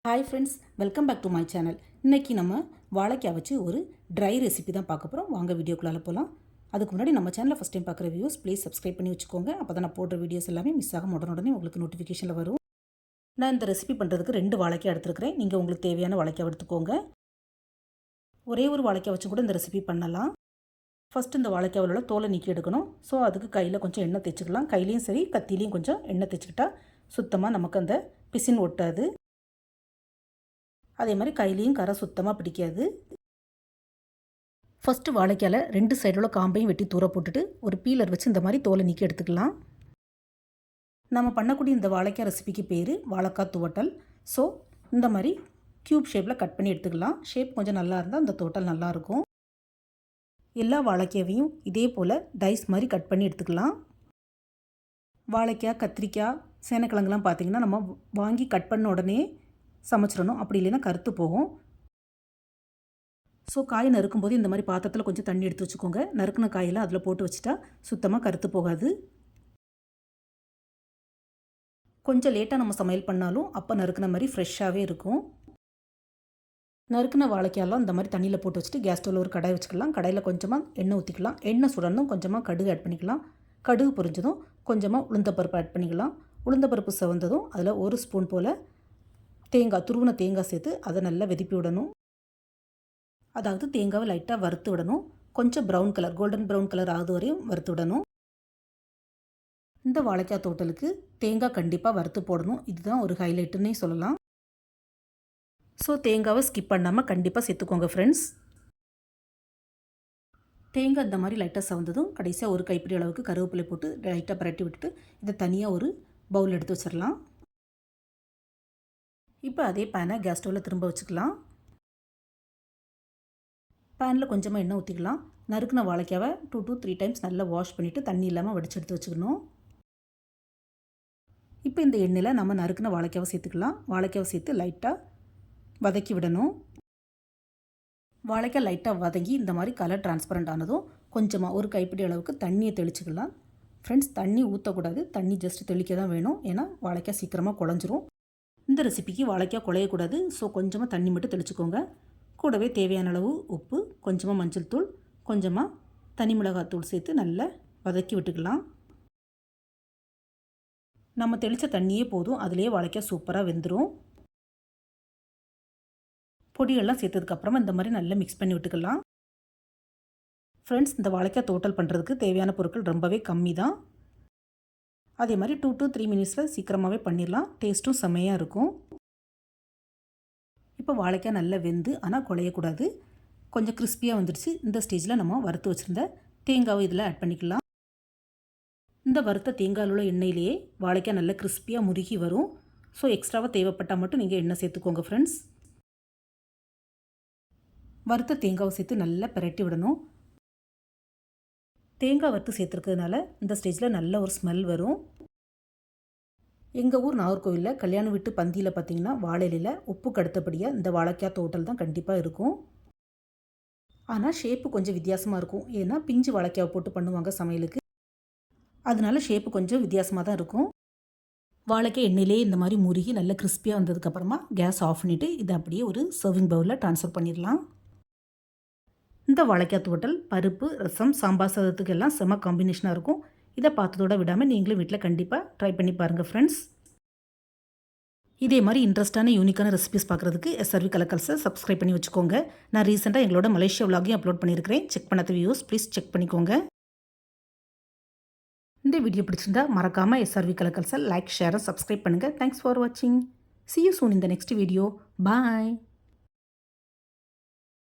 Hi friends, welcome back to my channel. இன்றைக்கி நம்ம வாழைக்காய் வச்சு ஒரு ட்ரை ரெசிபி தான் பார்க்க போகிறோம். வாங்க வீடியோக்குள்ளால போகலாம். அதுக்கு முன்னாடி நம்ம சேனலில் ஃபஸ்ட் டைம் பார்க்குற வியூஸ் ப்ளீஸ் சப்ஸ்கிரைப் பண்ணி வச்சுக்கோங்க. அப்போ தான் நான் போடுற வீடியோஸ் எல்லாமே மிஸ் ஆகும் உடனே உங்களுக்கு நோட்டிஃபிகேஷனில் வரும். நான் இந்த ரெசிபி பண்ணுறதுக்கு 2 வாழைக்காய் எடுத்துருக்கிறேன். நீங்கள் உங்களுக்கு தேவையான வாழைக்காய் எடுத்துக்கோங்க. ஒரே ஒரு வாழைக்காய் வச்சு கூட இந்த ரெசிபி பண்ணலாம். ஃபஸ்ட்டு இந்த வாழைக்காவில் உள்ள தோலை நீக்கி எடுக்கணும். ஸோ அதுக்கு கையில் கொஞ்சம் எண்ணெய் தேய்ச்சிக்கலாம். கையிலையும் சரி கத்திலையும் கொஞ்சம் எண்ணெய் தேய்ச்சிக்கிட்டால் சுத்தமாக நமக்கு அந்த பிசின் ஒட்டாது. அதே மாதிரி கையிலையும் கரை சுத்தமாக பிடிக்காது. ஃபஸ்ட்டு வாழைக்காயில் 2 சைடில் காம்பையும் வெட்டி தூர போட்டுட்டு ஒரு பீலர் வச்சு இந்த மாதிரி தோலை நீக்கி எடுத்துக்கலாம். நம்ம பண்ணக்கூடிய இந்த வாழைக்காய் ரெசிபிக்கு பேர் வாழைக்காய் துவட்டல். ஸோ இந்த மாதிரி க்யூப் ஷேப்பில் கட் பண்ணி எடுத்துக்கலாம். ஷேப் கொஞ்சம் நல்லா இருந்தால் இந்த துவட்டல் நல்லாயிருக்கும். எல்லா வாழைக்காயையும் இதே போல் டைஸ் மாதிரி கட் பண்ணி எடுத்துக்கலாம். வாழைக்காய், கத்திரிக்காய், சேனக்கிழங்குலாம் பார்த்திங்கன்னா நம்ம வாங்கி கட் பண்ண உடனே சமைச்சிடணும். அப்படி இல்லைன்னா கருத்து போகும். ஸோ காய் நறுக்கும்போது இந்த மாதிரி பாத்திரத்தில் கொஞ்சம் தண்ணி எடுத்து வச்சுக்கோங்க. நறுக்கின காயெல்லாம் அதில் போட்டு வச்சுட்டா சுத்தமாக கருத்து போகாது. கொஞ்சம் லேட்டாக நம்ம சமையல் பண்ணாலும் அப்போ நறுக்கின மாதிரி ஃப்ரெஷ்ஷாகவே இருக்கும். நறுக்கின வாழைக்காயெல்லாம் இந்த மாதிரி தண்ணியில் போட்டு வச்சுட்டு கேஸ் ஸ்டவ்வில் ஒரு கடாய் வச்சுக்கலாம். கடாயில் கொஞ்சமாக எண்ணெய் ஊற்றிக்கலாம். எண்ணெய் சுடணும். கொஞ்சமாக கடுகு ஆட் பண்ணிக்கலாம். கடுகு பொரிஞ்சதும் கொஞ்சமாக உளுந்தப்பருப்பு ஆட் பண்ணிக்கலாம். உளுந்தப்பருப்பு செவந்ததும் அதில் 1 ஸ்பூன் போல் துருவின தேங்காய் சேர்த்து அதை நல்லா வெதிப்பி விடணும். அதாவது தேங்காவை லைட்டாக வறுத்து விடணும். கொஞ்சம் brown colour, golden brown colour ஆகுது வரையும் வறுத்து விடணும். இந்த வாழைக்காய் தோட்டலுக்கு தேங்காய் கண்டிப்பாக வறுத்து போடணும். இதுதான் ஒரு ஹைலைட்டுன்னே சொல்லலாம். ஸோ தேங்காவை ஸ்கிப் பண்ணாமல் கண்டிப்பாக சேர்த்துக்கோங்க ஃப்ரெண்ட்ஸ். தேங்காய் இந்த மாதிரி லைட்டாக சவந்ததும் கடைசியாக ஒரு கைப்பிடி அளவுக்கு கருவேப்பிலை போட்டு லைட்டாக பரட்டி விட்டுட்டு இதை தனியாக ஒரு பவுல் எடுத்து வச்சிடலாம். இப்போ அதே பேனை கேஸ் ஸ்டவ்வில் திரும்ப வச்சுக்கலாம். பேனில் கொஞ்சமாக எண்ணெய் ஊற்றிக்கலாம். நறுக்கின வாழைக்காவை 2 to 3 டைம்ஸ் நல்லா வாஷ் பண்ணிவிட்டு தண்ணி இல்லாமல் வடிச்சு எடுத்து வச்சுக்கணும். இப்போ இந்த எண்ணெயில் நம்ம நறுக்கின வாழைக்காவை சேர்த்துக்கலாம். வாழைக்காவை சேர்த்து லைட்டாக வதக்கி விடணும். வாழைக்காய் லைட்டாக வதங்கி இந்த மாதிரி கலர் டிரான்ஸ்பரண்ட் ஆனதும் கொஞ்சமாக ஒரு கைப்பிடி அளவுக்கு தண்ணியை தெளிச்சுக்கலாம். ஃப்ரெண்ட்ஸ், தண்ணி ஊற்றக்கூடாது. தண்ணி ஜஸ்ட் தெளிக்க தான் வேணும். ஏன்னா வாழைக்காய் சீக்கிரமாக குழஞ்சிரும். இந்த ரெசிபிக்கு வாழைக்காய் குழையக்கூடாது. ஸோ கொஞ்சமாக தண்ணி மட்டும் தெளிச்சுக்கோங்க. கூடவே தேவையான அளவு உப்பு, கொஞ்சமாக மஞ்சள் தூள், கொஞ்சமாக தனி மிளகாத்தூள் சேர்த்து நல்லா வதக்கி விட்டுக்கலாம். நம்ம தெளித்த தண்ணியே போதும். அதிலே வாழைக்காய் சூப்பராக வெந்துடும். பொடியெல்லாம் சேர்த்ததுக்கப்புறமா இந்த மாதிரி நல்லா மிக்ஸ் பண்ணி விட்டுக்கலாம். ஃப்ரெண்ட்ஸ், இந்த வாழைக்காய் தோட்டல் பண்ணுறதுக்கு தேவையான பொருட்கள் ரொம்பவே கம்மி தான். அதே மாதிரி 2 to 3 மினிட்ஸில் சீக்கிரமாகவே பண்ணிடலாம். டேஸ்ட்டும் செம்மையாக இருக்கும். இப்போ வாழைக்காய் நல்லா வெந்து ஆனால் குழையக்கூடாது. கொஞ்சம் கிறிஸ்பியாக வந்துடுச்சு. இந்த ஸ்டேஜில் நம்ம வறுத்து வச்சுருந்த தேங்காவை இதில் ஆட் பண்ணிக்கலாம். இந்த வறுத்த தேங்காயில் உள்ள எண்ணெயிலேயே வாழைக்காய் நல்லா கிறிஸ்பியாக முருகி வரும். ஸோ எக்ஸ்ட்ராவாக தேவைப்பட்டால் மட்டும் நீங்கள் எண்ணெய் சேர்த்துக்கோங்க ஃப்ரெண்ட்ஸ். வறுத்த தேங்காவை சேர்த்து நல்லா பிரட்டி விடணும். தேங்காய் வறுத்து சேர்த்துருக்கிறதுனால இந்த ஸ்டேஜில் நல்ல ஒரு ஸ்மெல் வரும். எங்கள் ஊர் நாகர்கோவிலில் கல்யாணம் வீட்டு பந்தியில் பார்த்திங்கன்னா வாழையில உப்புக்கு அடுத்தபடியாக இந்த வாழைக்காய் தோட்டல் தான் கண்டிப்பாக இருக்கும். ஆனால் ஷேப்பு கொஞ்சம் வித்தியாசமாக இருக்கும். ஏன்னா பிஞ்சு வாழைக்காவை போட்டு பண்ணுவாங்க சமையலுக்கு. அதனால ஷேப்பு கொஞ்சம் வித்தியாசமாக தான் இருக்கும். வாழைக்காய் எண்ணெயிலே இந்த மாதிரி முருகி நல்ல கிறிஸ்பியாக வந்ததுக்கப்புறமா கேஸ் ஆஃப் பண்ணிவிட்டு இதை அப்படியே ஒரு சர்விங் பவுலில் ட்ரான்ஸ்ஃபர் பண்ணிடலாம். இந்த வாழைக்காய் துவட்டல் பருப்பு, ரசம், சாம்பார் சாதத்துக்கு எல்லாம் செம காம்பினேஷனாக இருக்கும். இதை பார்த்ததோட விடாமல் நீங்களும் வீட்டில் கண்டிப்பாக ட்ரை பண்ணி பாருங்கள் ஃப்ரெண்ட்ஸ். இதே மாதிரி இன்ட்ரெஸ்டான யூனிக்கான ரெசிபிஸ் பார்க்குறதுக்கு SRV கலக்கல்ஸை சப்ஸ்கிரைப் பண்ணி வச்சுக்கோங்க. நான் ரீசெண்டாக எங்களோட மலேசியா விலாகையும் அப்லோட் பண்ணியிருக்கிறேன். செக் பண்ணாத வியூஸ் ப்ளீஸ் செக் பண்ணிக்கோங்க. இந்த வீடியோ பிடிச்சிருந்தா மறக்காமல் SRV கலக்கல்ஸை லைக், ஷேர், சப்ஸ்கிரைப் பண்ணுங்கள். தேங்க்ஸ் ஃபார் வாட்சிங். See you soon in the next video. Bye.